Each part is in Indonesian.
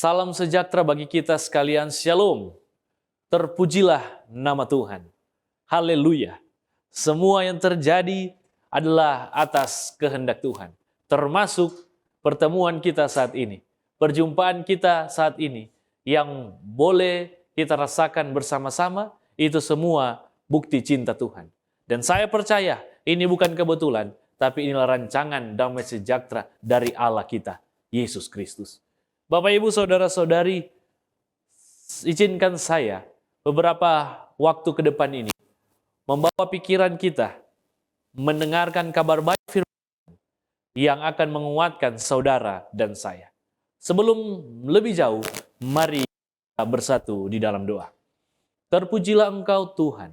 Salam sejahtera bagi kita sekalian, Shalom. Terpujilah nama Tuhan. Haleluya. Semua yang terjadi adalah atas kehendak Tuhan. Termasuk pertemuan kita saat ini. Perjumpaan kita saat ini. Yang boleh kita rasakan bersama-sama, itu semua bukti cinta Tuhan. Dan saya percaya ini bukan kebetulan, tapi inilah rancangan damai sejahtera dari Allah kita, Yesus Kristus. Bapak, Ibu, Saudara-saudari, izinkan saya beberapa waktu ke depan ini membawa pikiran kita mendengarkan kabar baik firman yang akan menguatkan saudara dan saya. Sebelum lebih jauh, mari kita bersatu di dalam doa. Terpujilah Engkau Tuhan,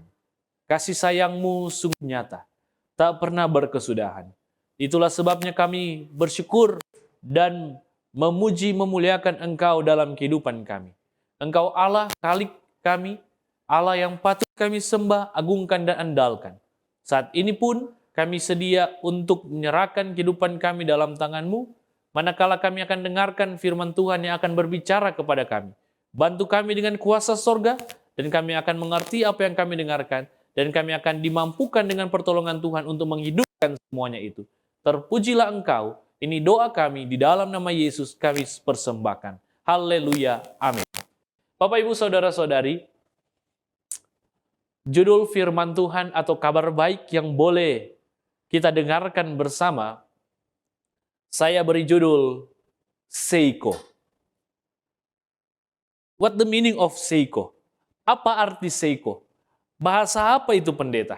kasih sayang-Mu sungguh nyata, tak pernah berkesudahan. Itulah sebabnya kami bersyukur dan memuji memuliakan Engkau dalam kehidupan kami. Engkau Allah Khalik kami, Allah yang patut kami sembah, agungkan dan andalkan. Saat ini pun kami sedia untuk menyerahkan kehidupan kami dalam tangan-Mu, manakala kami akan dengarkan firman Tuhan yang akan berbicara kepada kami. Bantu kami dengan kuasa sorga, dan kami akan mengerti apa yang kami dengarkan, dan kami akan dimampukan dengan pertolongan Tuhan untuk menghidupkan semuanya itu. Terpujilah Engkau. Ini doa kami, di dalam nama Yesus kami persembahkan. Haleluya, amin. Bapak, Ibu, Saudara-saudari, judul firman Tuhan atau kabar baik yang boleh kita dengarkan bersama, saya beri judul Seiko. What the meaning of Seiko? Apa arti Seiko? Bahasa apa itu, pendeta?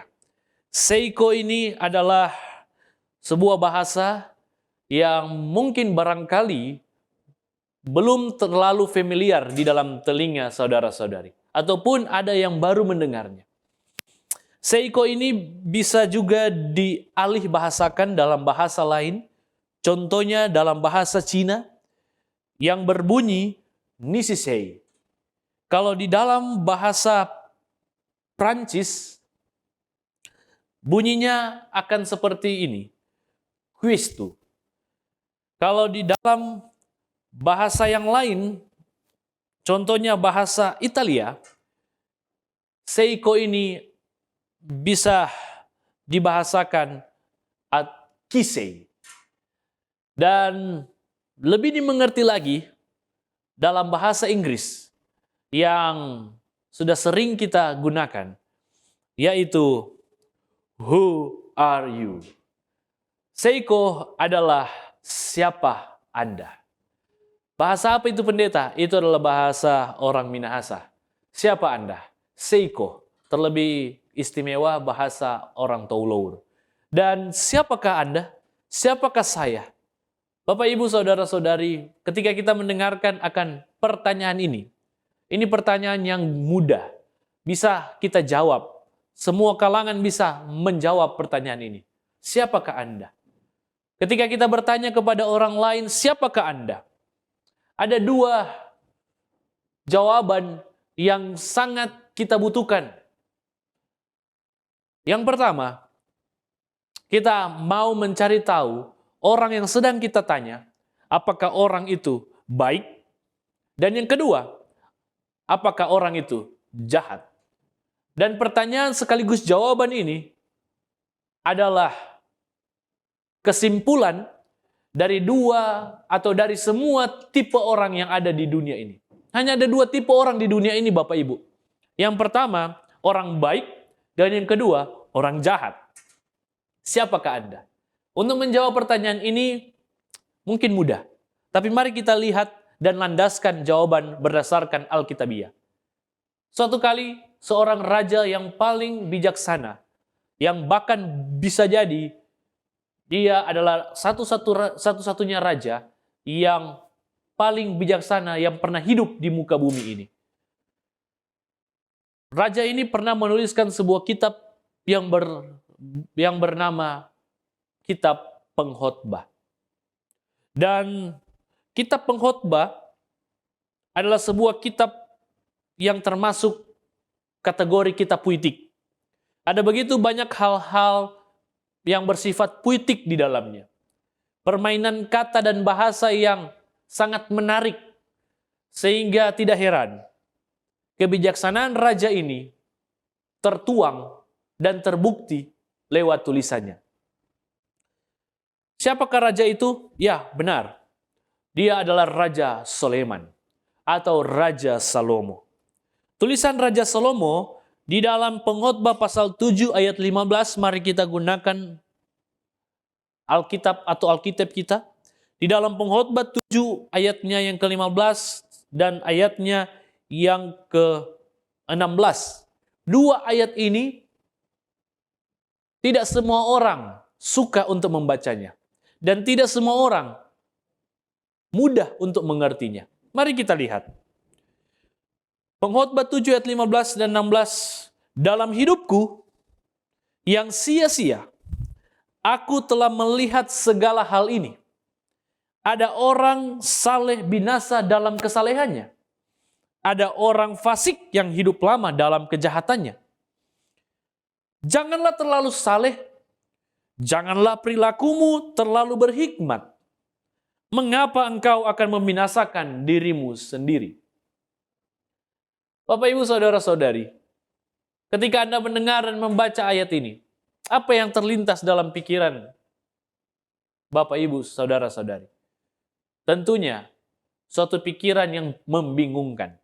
Seiko ini adalah sebuah bahasa yang mungkin barangkali belum terlalu familiar di dalam telinga saudara-saudari. Ataupun ada yang baru mendengarnya. Seiko ini bisa juga dialih bahasakan dalam bahasa lain. Contohnya dalam bahasa Cina yang berbunyi Nisisei. Kalau di dalam bahasa Prancis bunyinya akan seperti ini. Cuistu. Kalau di dalam bahasa yang lain, contohnya bahasa Italia, Seiko ini bisa dibahasakan Kisei. Dan lebih dimengerti lagi dalam bahasa Inggris yang sudah sering kita gunakan, yaitu Who are you? Seiko adalah siapa Anda? Bahasa apa itu, pendeta? Itu adalah bahasa orang Minahasa. Siapa Anda? Seiko. Terlebih istimewa bahasa orang Toulour. Dan siapakah Anda? Siapakah saya? Bapak, Ibu, Saudara-saudari, ketika kita mendengarkan akan pertanyaan ini pertanyaan yang mudah. Bisa kita jawab. Semua kalangan bisa menjawab pertanyaan ini. Siapakah Anda? Ketika kita bertanya kepada orang lain, siapakah Anda? Ada dua jawaban yang sangat kita butuhkan. Yang pertama, kita mau mencari tahu orang yang sedang kita tanya, apakah orang itu baik? Dan yang kedua, apakah orang itu jahat? Dan pertanyaan sekaligus jawaban ini adalah kesimpulan dari dua atau dari semua tipe orang yang ada di dunia ini. Hanya ada dua tipe orang di dunia ini, Bapak Ibu. Yang pertama, orang baik, dan yang kedua, orang jahat. Siapakah Anda? Untuk menjawab pertanyaan ini mungkin mudah, tapi mari kita lihat dan landaskan jawaban berdasarkan Alkitabiah. Suatu kali, seorang raja yang paling bijaksana, yang bahkan bisa jadi dia adalah satu-satunya raja yang paling bijaksana yang pernah hidup di muka bumi ini. Raja ini pernah menuliskan sebuah kitab yang bernama Kitab Pengkhotbah. Dan Kitab Pengkhotbah adalah sebuah kitab yang termasuk kategori kitab puitik. Ada begitu banyak hal-hal yang bersifat puitik di dalamnya. Permainan kata dan bahasa yang sangat menarik. Sehingga tidak heran, kebijaksanaan raja ini tertuang dan terbukti lewat tulisannya. Siapakah raja itu? Ya, benar. Dia adalah Raja Soleman atau Raja Salomo. Tulisan Raja Salomo di dalam Pengkhotbah pasal 7 ayat 15, mari kita gunakan Alkitab atau Alkitab kita. Di dalam Pengkhotbah 7 ayatnya yang ke-15 dan ayatnya yang ke-16. Dua ayat ini tidak semua orang suka untuk membacanya. Dan tidak semua orang mudah untuk mengertinya. Mari kita lihat. Pengkhotbah 7 ayat 15 dan 16. Dalam hidupku yang sia-sia, aku telah melihat segala hal ini. Ada orang saleh binasa dalam kesalehannya. Ada orang fasik yang hidup lama dalam kejahatannya. Janganlah terlalu saleh, janganlah perilakumu terlalu berhikmat. Mengapa engkau akan membinasakan dirimu sendiri? Bapak, Ibu, Saudara-saudari, ketika Anda mendengar dan membaca ayat ini, apa yang terlintas dalam pikiran Bapak, Ibu, Saudara-saudari? Tentunya suatu pikiran yang membingungkan.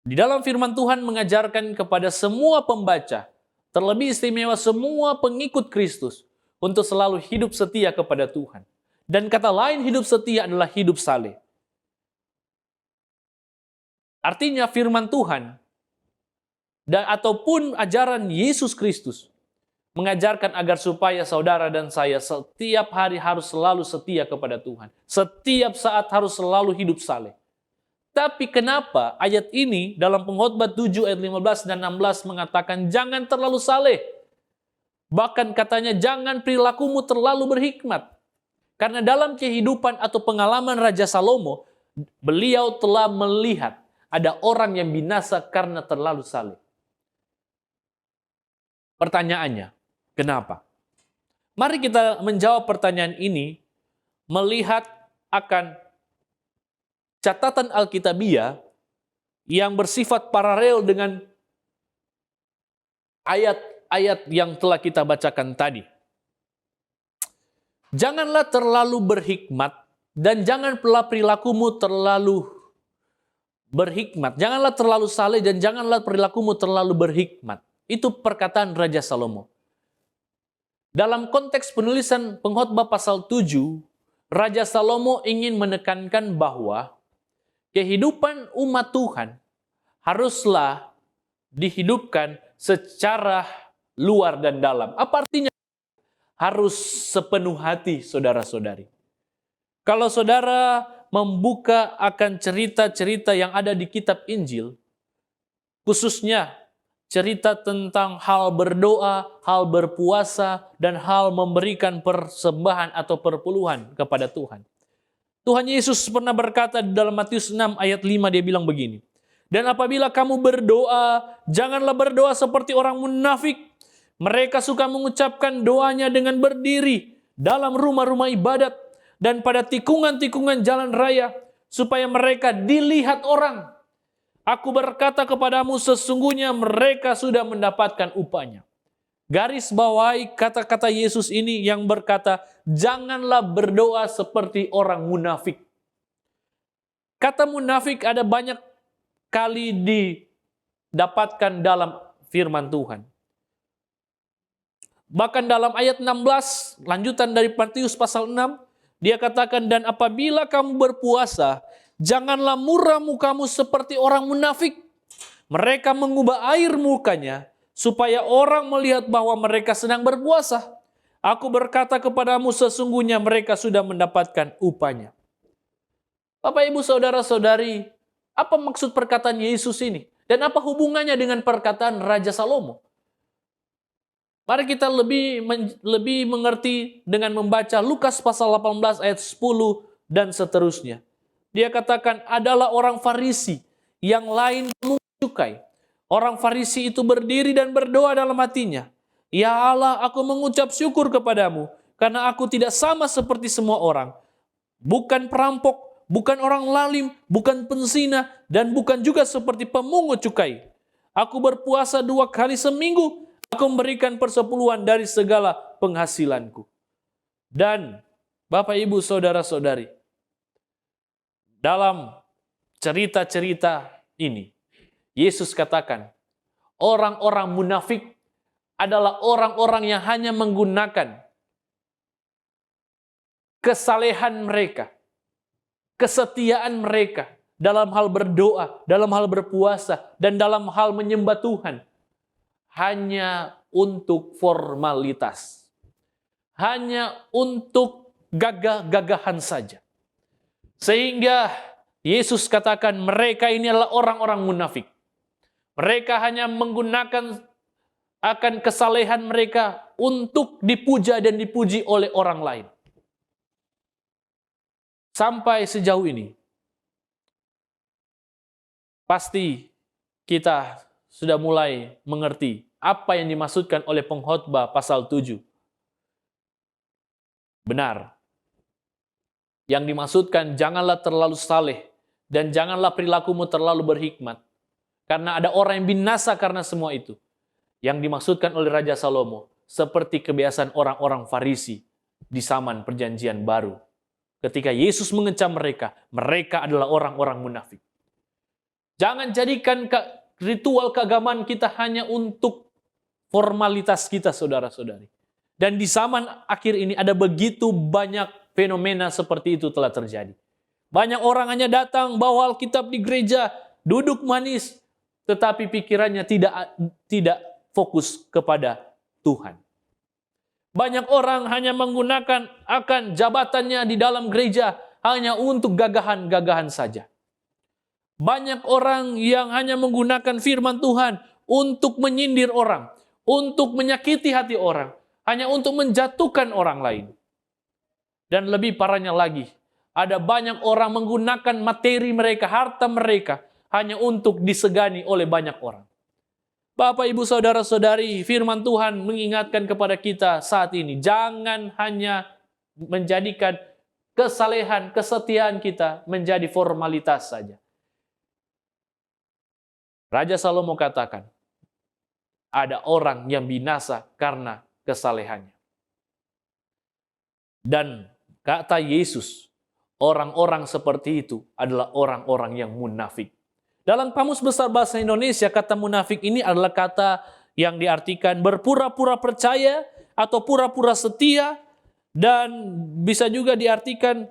Di dalam firman Tuhan mengajarkan kepada semua pembaca, terlebih istimewa semua pengikut Kristus, untuk selalu hidup setia kepada Tuhan. Dan kata lain hidup setia adalah hidup saleh. Artinya firman Tuhan dan ataupun ajaran Yesus Kristus mengajarkan agar supaya saudara dan saya setiap hari harus selalu setia kepada Tuhan. Setiap saat harus selalu hidup saleh. Tapi kenapa ayat ini dalam Pengkhotbah 7 ayat 15 dan 16 mengatakan jangan terlalu saleh. Bahkan katanya jangan perilakumu terlalu berhikmat. Karena dalam kehidupan atau pengalaman Raja Salomo, beliau telah melihat ada orang yang binasa karena terlalu saleh. Pertanyaannya, kenapa? Mari kita menjawab pertanyaan ini melihat akan catatan Alkitabiah yang bersifat paralel dengan ayat-ayat yang telah kita bacakan tadi. Janganlah terlalu berhikmat dan janganlah perilakumu terlalu berhikmat. Janganlah terlalu saleh dan janganlah perilakumu terlalu berhikmat. Itu perkataan Raja Salomo. Dalam konteks penulisan Pengkhotbah pasal 7, Raja Salomo ingin menekankan bahwa kehidupan umat Tuhan haruslah dihidupkan secara luar dan dalam. Apa artinya? Harus sepenuh hati, saudara-saudari. Kalau saudara membuka akan cerita-cerita yang ada di kitab Injil, khususnya cerita tentang hal berdoa, hal berpuasa, dan hal memberikan persembahan atau perpuluhan kepada Tuhan. Tuhan Yesus pernah berkata di dalam Matius 6 ayat 5, dia bilang begini, dan apabila kamu berdoa, janganlah berdoa seperti orang munafik. Mereka suka mengucapkan doanya dengan berdiri dalam rumah-rumah ibadat dan pada tikungan-tikungan jalan raya, supaya mereka dilihat orang. Aku berkata kepadamu, sesungguhnya mereka sudah mendapatkan upahnya. Garis bawahi kata-kata Yesus ini yang berkata, janganlah berdoa seperti orang munafik. Kata munafik ada banyak kali didapatkan dalam firman Tuhan. Bahkan dalam ayat 16, lanjutan dari Matius pasal 6, dia katakan, dan apabila kamu berpuasa, janganlah muram mukamu seperti orang munafik. Mereka mengubah air mukanya, supaya orang melihat bahwa mereka sedang berpuasa. Aku berkata kepadamu, sesungguhnya mereka sudah mendapatkan upahnya. Bapak, Ibu, Saudara-saudari, apa maksud perkataan Yesus ini? Dan apa hubungannya dengan perkataan Raja Salomo? Mari kita lebih mengerti dengan membaca Lukas pasal 18 ayat 10 dan seterusnya. Dia katakan, adalah orang Farisi yang lain mengucukai. Orang Farisi itu berdiri dan berdoa dalam hatinya, ya Allah, aku mengucap syukur kepadamu, karena aku tidak sama seperti semua orang. Bukan perampok, bukan orang lalim, bukan penzina, dan bukan juga seperti pemungut cukai. Aku berpuasa 2 kali seminggu, aku memberikan persepuluhan dari segala penghasilanku. Dan Bapak, Ibu, Saudara-saudari, dalam cerita-cerita ini, Yesus katakan, orang-orang munafik adalah orang-orang yang hanya menggunakan kesalehan mereka, kesetiaan mereka dalam hal berdoa, dalam hal berpuasa, dan dalam hal menyembah Tuhan hanya untuk formalitas, hanya untuk gagah-gagahan saja. Sehingga Yesus katakan mereka ini adalah orang-orang munafik. Mereka hanya menggunakan akan kesalehan mereka untuk dipuja dan dipuji oleh orang lain. Sampai sejauh ini, pasti kita sudah mulai mengerti apa yang dimaksudkan oleh pengkhotbah pasal 7. Benar. Yang dimaksudkan janganlah terlalu saleh dan janganlah perilakumu terlalu berhikmat. Karena ada orang yang binasa karena semua itu. Yang dimaksudkan oleh Raja Salomo seperti kebiasaan orang-orang Farisi di zaman Perjanjian Baru. Ketika Yesus mengecam mereka, mereka adalah orang-orang munafik. Jangan jadikan ritual keagamaan kita hanya untuk formalitas kita, saudara-saudari. Dan di zaman akhir ini ada begitu banyak fenomena seperti itu telah terjadi. Banyak orang hanya datang bawa Alkitab di gereja, duduk manis, tetapi pikirannya tidak fokus kepada Tuhan. Banyak orang hanya menggunakan akan jabatannya di dalam gereja hanya untuk gagahan-gagahan saja. Banyak orang yang hanya menggunakan firman Tuhan untuk menyindir orang, untuk menyakiti hati orang, hanya untuk menjatuhkan orang lain. Dan lebih parahnya lagi, ada banyak orang menggunakan materi mereka, harta mereka, hanya untuk disegani oleh banyak orang. Bapak, Ibu, Saudara-saudari, firman Tuhan mengingatkan kepada kita saat ini, jangan hanya menjadikan kesalehan, kesetiaan kita menjadi formalitas saja. Raja Salomo katakan, ada orang yang binasa karena kesalehannya. Dan kata Yesus, orang-orang seperti itu adalah orang-orang yang munafik. Dalam Kamus Besar Bahasa Indonesia, kata munafik ini adalah kata yang diartikan berpura-pura percaya atau pura-pura setia, dan bisa juga diartikan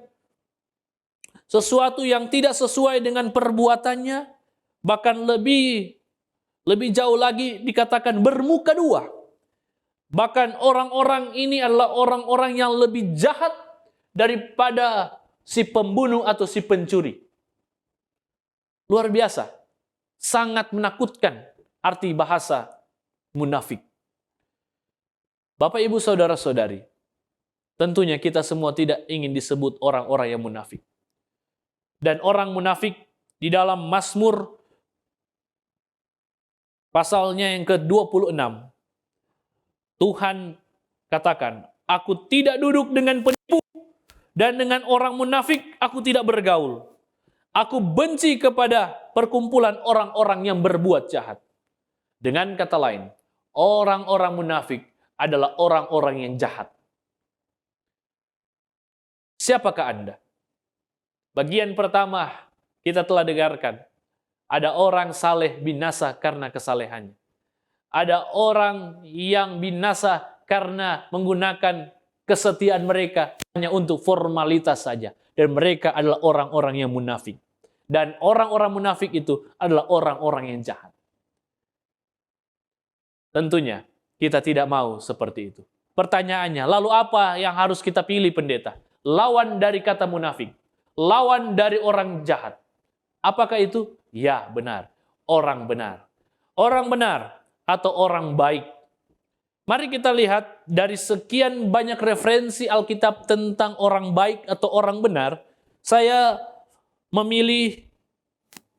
sesuatu yang tidak sesuai dengan perbuatannya, bahkan lebih jauh lagi dikatakan bermuka dua. Bahkan orang-orang ini adalah orang-orang yang lebih jahat daripada si pembunuh atau si pencuri. Luar biasa, sangat menakutkan arti bahasa munafik. Bapak, Ibu, Saudara-saudari, tentunya kita semua tidak ingin disebut orang-orang yang munafik. Dan orang munafik di dalam Mazmur pasalnya yang ke-26, Tuhan katakan, aku tidak duduk dengan penipu dan dengan orang munafik aku tidak bergaul. Aku benci kepada perkumpulan orang-orang yang berbuat jahat. Dengan kata lain, orang-orang munafik adalah orang-orang yang jahat. Siapakah Anda? Bagian pertama kita telah dengarkan. Ada orang saleh binasa karena kesalehannya. Ada orang yang binasa karena menggunakan kesetiaan mereka hanya untuk formalitas saja. Dan mereka adalah orang-orang yang munafik. Dan orang-orang munafik itu adalah orang-orang yang jahat. Tentunya kita tidak mau seperti itu. Pertanyaannya, lalu apa yang harus kita pilih, pendeta? Lawan dari kata munafik. Lawan dari orang jahat. Apakah itu? Ya, benar. Orang benar. Orang benar atau orang baik. Mari kita lihat dari sekian banyak referensi Alkitab tentang orang baik atau orang benar. Saya memilih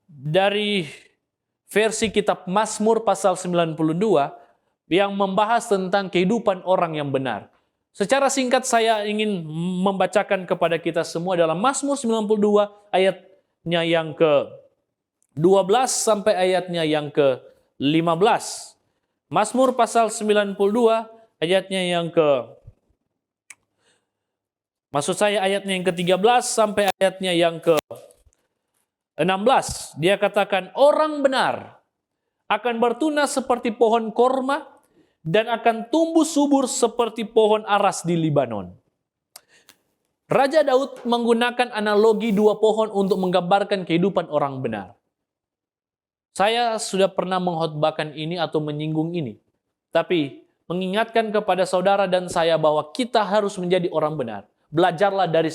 dari versi kitab Mazmur pasal 92 yang membahas tentang kehidupan orang yang benar. Secara singkat saya ingin membacakan kepada kita semua dalam Mazmur 92 ayatnya yang ke-12 sampai ayatnya yang ke-15. Mazmur pasal 92 ayatnya yang ayatnya yang ke-13 sampai ayatnya yang ke-16. Dia katakan, orang benar akan bertunas seperti pohon korma dan akan tumbuh subur seperti pohon aras di Libanon. Raja Daud menggunakan analogi dua pohon untuk menggambarkan kehidupan orang benar. Saya sudah pernah mengkhotbahkan ini atau menyinggung ini. Tapi mengingatkan kepada saudara dan saya bahwa kita harus menjadi orang benar. Belajarlah dari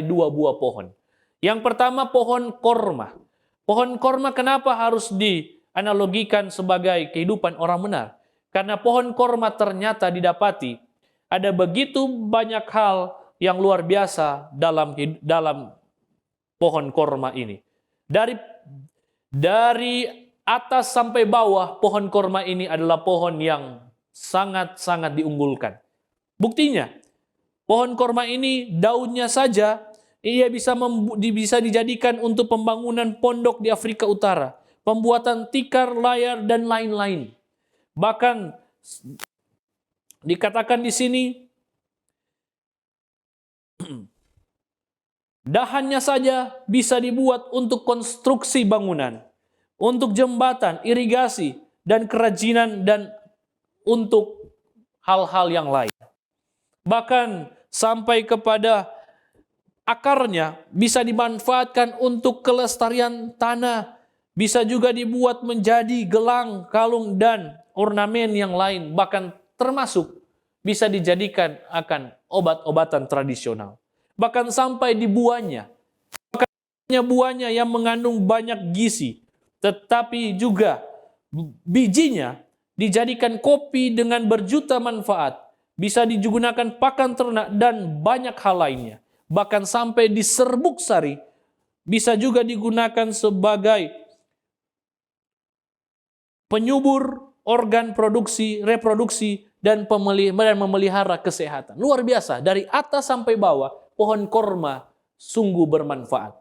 dua buah pohon. Yang pertama pohon korma. Pohon korma kenapa harus dianalogikan sebagai kehidupan orang benar? Karena pohon korma ternyata didapati ada begitu banyak hal yang luar biasa dalam pohon korma ini. Dari atas sampai bawah, pohon korma ini adalah pohon yang sangat-sangat diunggulkan. Buktinya, pohon korma ini daunnya saja ia bisa dijadikan untuk pembangunan pondok di Afrika Utara, pembuatan tikar, layar, dan lain-lain. Bahkan dikatakan di sini dahannya saja bisa dibuat untuk konstruksi bangunan, untuk jembatan, irigasi, dan kerajinan, dan untuk hal-hal yang lain. Bahkan sampai kepada akarnya bisa dimanfaatkan untuk kelestarian tanah, bisa juga dibuat menjadi gelang, kalung, dan ornamen yang lain, bahkan termasuk bisa dijadikan akan obat-obatan tradisional. Bahkan sampai di buahnya yang mengandung banyak gizi, tetapi juga bijinya dijadikan kopi dengan berjuta manfaat, bisa digunakan pakan ternak dan banyak hal lainnya. Bahkan sampai di serbuk sari bisa juga digunakan sebagai penyubur organ reproduksi, dan memelihara kesehatan. Luar biasa, dari atas sampai bawah, pohon korma sungguh bermanfaat.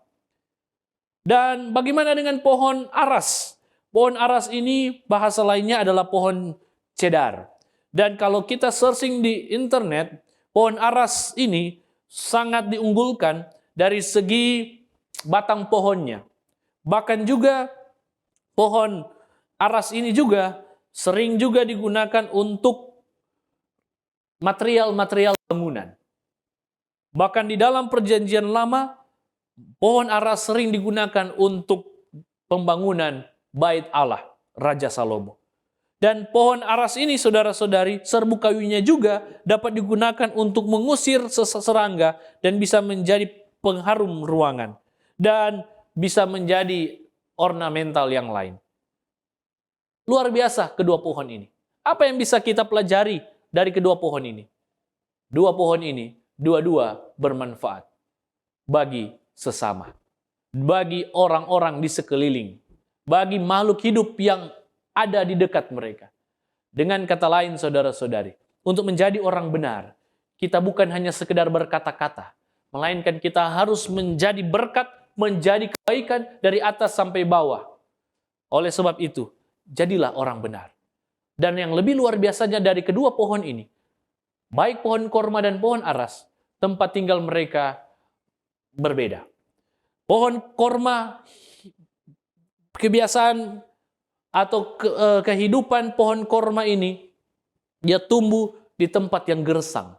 Dan bagaimana dengan pohon aras? Pohon aras ini bahasa lainnya adalah pohon cedar. Dan kalau kita searching di internet, pohon aras ini sangat diunggulkan dari segi batang pohonnya. Bahkan juga pohon aras ini juga sering juga digunakan untuk material-material bangunan. Bahkan di dalam perjanjian lama, pohon aras sering digunakan untuk pembangunan Bait Allah, Raja Salomo. Dan pohon aras ini, saudara-saudari, serbuk kayunya juga dapat digunakan untuk mengusir serangga dan bisa menjadi pengharum ruangan. Dan bisa menjadi ornamental yang lain. Luar biasa kedua pohon ini. Apa yang bisa kita pelajari dari kedua pohon ini? Dua pohon ini, dua-dua bermanfaat bagi sesama, bagi orang-orang di sekeliling, bagi makhluk hidup yang ada di dekat mereka. Dengan kata lain, saudara-saudari, untuk menjadi orang benar, kita bukan hanya sekedar berkata-kata, melainkan kita harus menjadi berkat, menjadi kebaikan dari atas sampai bawah. Oleh sebab itu, jadilah orang benar. Dan yang lebih luar biasanya dari kedua pohon ini, baik pohon korma dan pohon aras, tempat tinggal mereka berbeda. Pohon korma, kebiasaan atau kehidupan pohon korma ini, dia tumbuh di tempat yang gersang.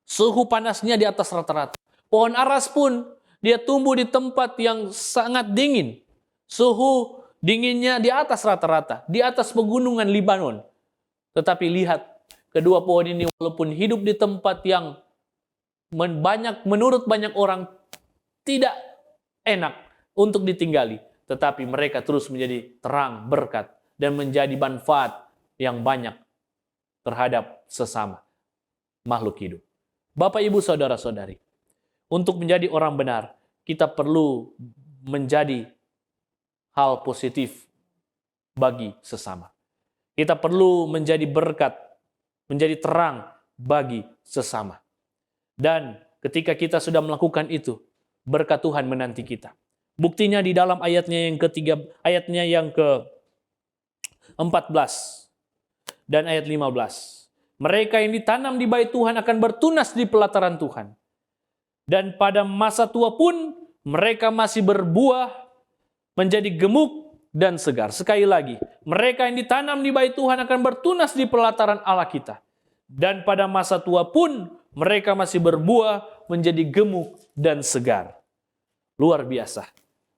Suhu panasnya di atas rata-rata. Pohon aras pun, dia tumbuh di tempat yang sangat dingin. Suhu dinginnya di atas rata-rata, di atas pegunungan Libanon. Tetapi lihat, kedua pohon ini walaupun hidup di tempat yang menurut banyak orang tidak enak untuk ditinggali, tetapi mereka terus menjadi terang, berkat, dan menjadi manfaat yang banyak terhadap sesama makhluk hidup. Bapak, Ibu, Saudara-saudari, untuk menjadi orang benar, kita perlu menjadi hal positif bagi sesama. Kita perlu menjadi berkat, menjadi terang bagi sesama. Dan ketika kita sudah melakukan itu, berkat Tuhan menanti kita. Buktinya di dalam ayatnya yang ke-14 dan ayat 15. Mereka yang ditanam di bait Tuhan akan bertunas di pelataran Tuhan. Dan pada masa tua pun mereka masih berbuah menjadi gemuk dan segar. Sekali lagi, mereka yang ditanam di bait Tuhan akan bertunas di pelataran Allah kita. Dan pada masa tua pun mereka masih berbuah menjadi gemuk dan segar. Luar biasa.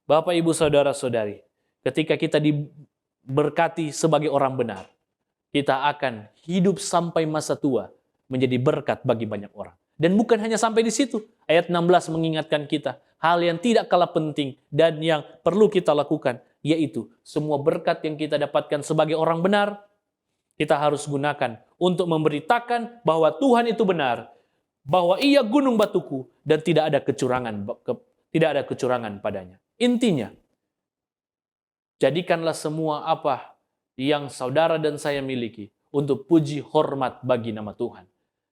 Bapak, Ibu, Saudara-saudari, ketika kita diberkati sebagai orang benar, kita akan hidup sampai masa tua menjadi berkat bagi banyak orang. Dan bukan hanya sampai di situ. Ayat 16 mengingatkan kita hal yang tidak kalah penting dan yang perlu kita lakukan, yaitu semua berkat yang kita dapatkan sebagai orang benar, kita harus gunakan untuk memberitakan bahwa Tuhan itu benar, bahwa Ia gunung batuku dan tidak ada kecurangan padanya. Intinya, jadikanlah semua apa yang saudara dan saya miliki untuk puji hormat bagi nama Tuhan.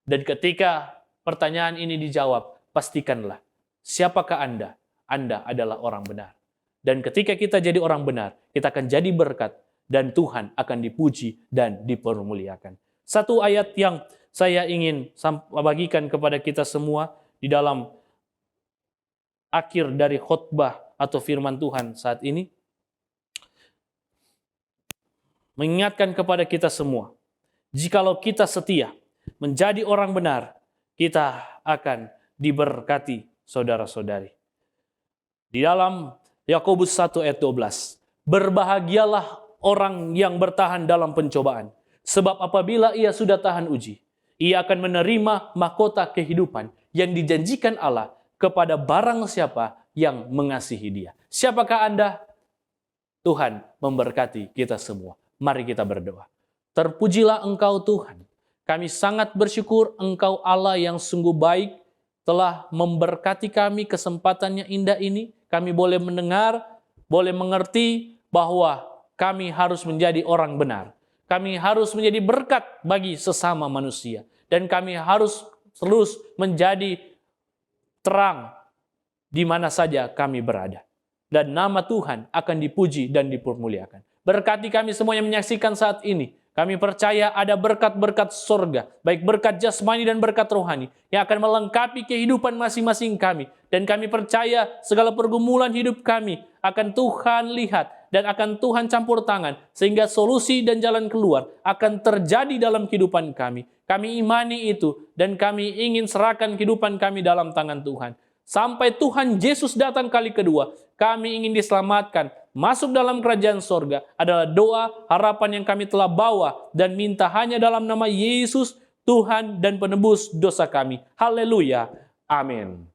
Dan ketika pertanyaan ini dijawab, pastikanlah, siapakah Anda? Anda adalah orang benar. Dan ketika kita jadi orang benar, kita akan jadi berkat dan Tuhan akan dipuji dan dipermuliakan. Satu ayat yang saya ingin bagikan kepada kita semua di dalam akhir dari khotbah atau firman Tuhan saat ini, mengingatkan kepada kita semua, jikalau kita setia menjadi orang benar, kita akan diberkati, saudara-saudari. Di dalam Yakobus 1 ayat 12, berbahagialah orang yang bertahan dalam pencobaan, sebab apabila ia sudah tahan uji, ia akan menerima mahkota kehidupan yang dijanjikan Allah kepada barang siapa yang mengasihi Dia. Siapakah Anda? Tuhan memberkati kita semua. Mari kita berdoa. Terpujilah Engkau Tuhan. Kami sangat bersyukur Engkau Allah yang sungguh baik telah memberkati kami kesempatan yang indah ini. Kami boleh mendengar, boleh mengerti bahwa kami harus menjadi orang benar. Kami harus menjadi berkat bagi sesama manusia. Dan kami harus terus menjadi terang di mana saja kami berada. Dan nama Tuhan akan dipuji dan dipermuliakan. Berkati kami semua yang menyaksikan saat ini. Kami percaya ada berkat-berkat surga, baik berkat jasmani dan berkat rohani, yang akan melengkapi kehidupan masing-masing kami. Dan kami percaya segala pergumulan hidup kami akan Tuhan lihat dan akan Tuhan campur tangan, sehingga solusi dan jalan keluar akan terjadi dalam kehidupan kami. Kami imani itu dan kami ingin serahkan kehidupan kami dalam tangan Tuhan. Sampai Tuhan Yesus datang kali kedua, kami ingin diselamatkan, masuk dalam kerajaan sorga adalah doa, harapan yang kami telah bawa dan minta hanya dalam nama Yesus, Tuhan dan penebus dosa kami. Haleluya. Amin.